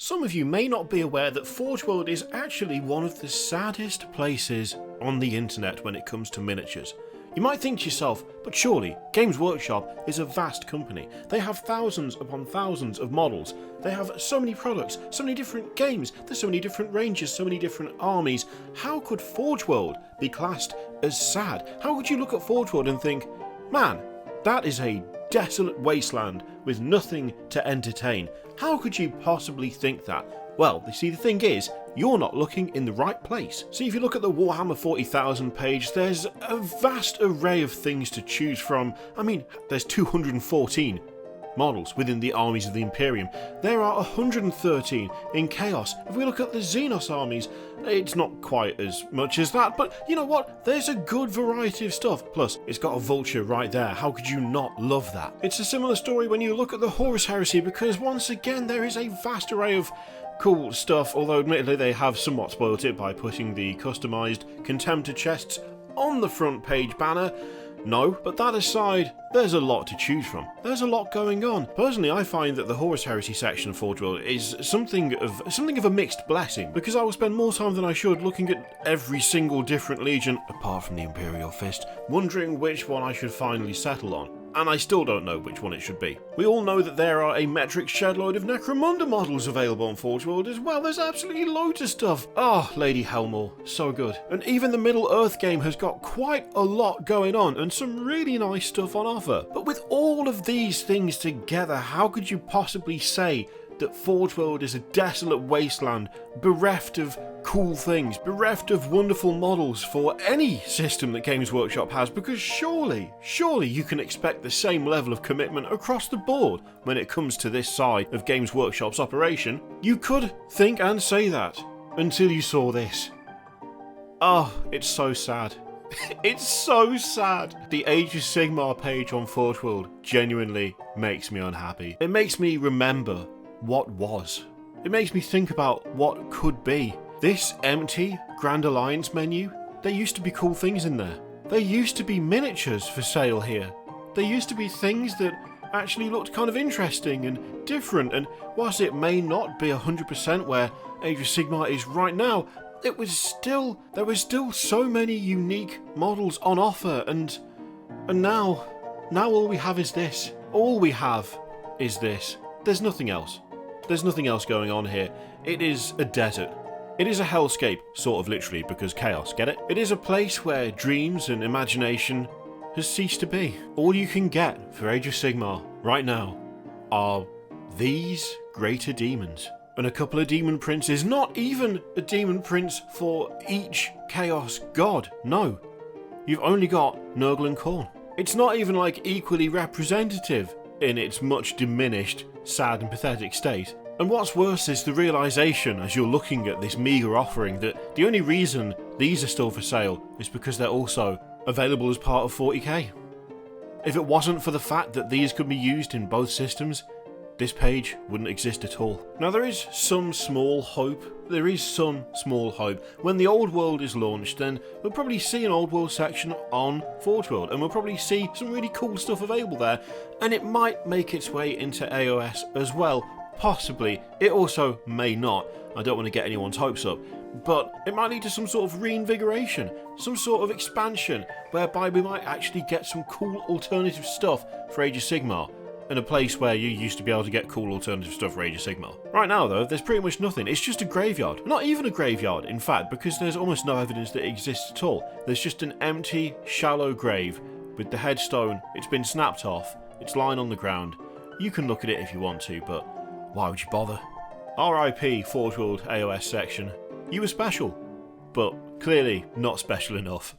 Some of you may not be aware that Forge World is actually one of the saddest places on the internet when it comes to miniatures. You might think to yourself, but surely Games Workshop is a vast company. They have thousands upon thousands of models. They have so many products, so many different games, there's so many different ranges, so many different armies. How could Forge World be classed as sad? How could you look at Forge World and think, man, that is a desolate wasteland with nothing to entertain? How could you possibly think that? Well, you see, the thing is, you're not looking in the right place. See, if you look at the Warhammer 40,000 page, there's a vast array of things to choose from. I mean, there's 214 models within the armies of the Imperium. There are 113 in Chaos. If we look at the Xenos armies, it's not quite as much as that, but you know what? There's a good variety of stuff. Plus, it's got a vulture right there. How could you not love that? It's a similar story when you look at the Horus Heresy, because once again, there is a vast array of cool stuff, although admittedly they have somewhat spoilt it by putting the customised Contemptor chests on the front page banner. No, but that aside, there's a lot to choose from. There's a lot going on. Personally, I find that the Horus Heresy section of Forge World is something of a mixed blessing, because I will spend more time than I should looking at every single different legion, apart from the Imperial Fist, wondering which one I should finally settle on. And I still don't know which one it should be. We all know that there are a metric shedload of Necromunda models available on Forge World as well. There's absolutely loads of stuff. Oh, Lady Helmore, so good. And even the Middle Earth game has got quite a lot going on and some really nice stuff on offer. But with all of these things together, how could you possibly say that Forge World is a desolate wasteland, bereft of cool things, bereft of wonderful models for any system that Games Workshop has? Because surely you can expect the same level of commitment across the board when it comes to this side of Games Workshop's operation. You could think and say that until you saw this. Oh, it's so sad. It's so sad. The Age of Sigmar page on Forge World genuinely makes me unhappy. It makes me remember what was. It makes me think about what could be. This empty Grand Alliance menu, there used to be cool things in there. There used to be miniatures for sale here. There used to be things that actually looked kind of interesting and different, and whilst it may not be 100% where Age of Sigmar is right now, there were still so many unique models on offer, and now all we have is this. All we have is this. There's nothing else. There's nothing else going on here. It is a desert. It is a hellscape, sort of literally, because chaos, get it? It is a place where dreams and imagination has ceased to be. All you can get for Age of Sigmar right now are these greater demons. And a couple of demon princes, not even a demon prince for each chaos god, no. You've only got Nurgle and Khorne. It's not even like equally representative in its much diminished, sad and pathetic state. And what's worse is the realisation as you're looking at this meagre offering that the only reason these are still for sale is because they're also available as part of 40k. If it wasn't for the fact that these could be used in both systems, this page wouldn't exist at all. Now there is some small hope. There is some small hope. When the Old World is launched, then we'll probably see an Old World section on Forge World, and we'll probably see some really cool stuff available there, and it might make its way into AOS as well. Possibly. It also may not. I don't want to get anyone's hopes up. But it might lead to some sort of reinvigoration, some sort of expansion, whereby we might actually get some cool alternative stuff for Age of Sigmar, in a place where you used to be able to get cool alternative stuff for Age of Sigmar. Right now though, there's pretty much nothing. It's just a graveyard. Not even a graveyard, in fact, because there's almost no evidence that it exists at all. There's just an empty, shallow grave with the headstone. It's been snapped off. It's lying on the ground. You can look at it if you want to, but why would you bother? RIP Forge World AOS section. You were special, but clearly not special enough.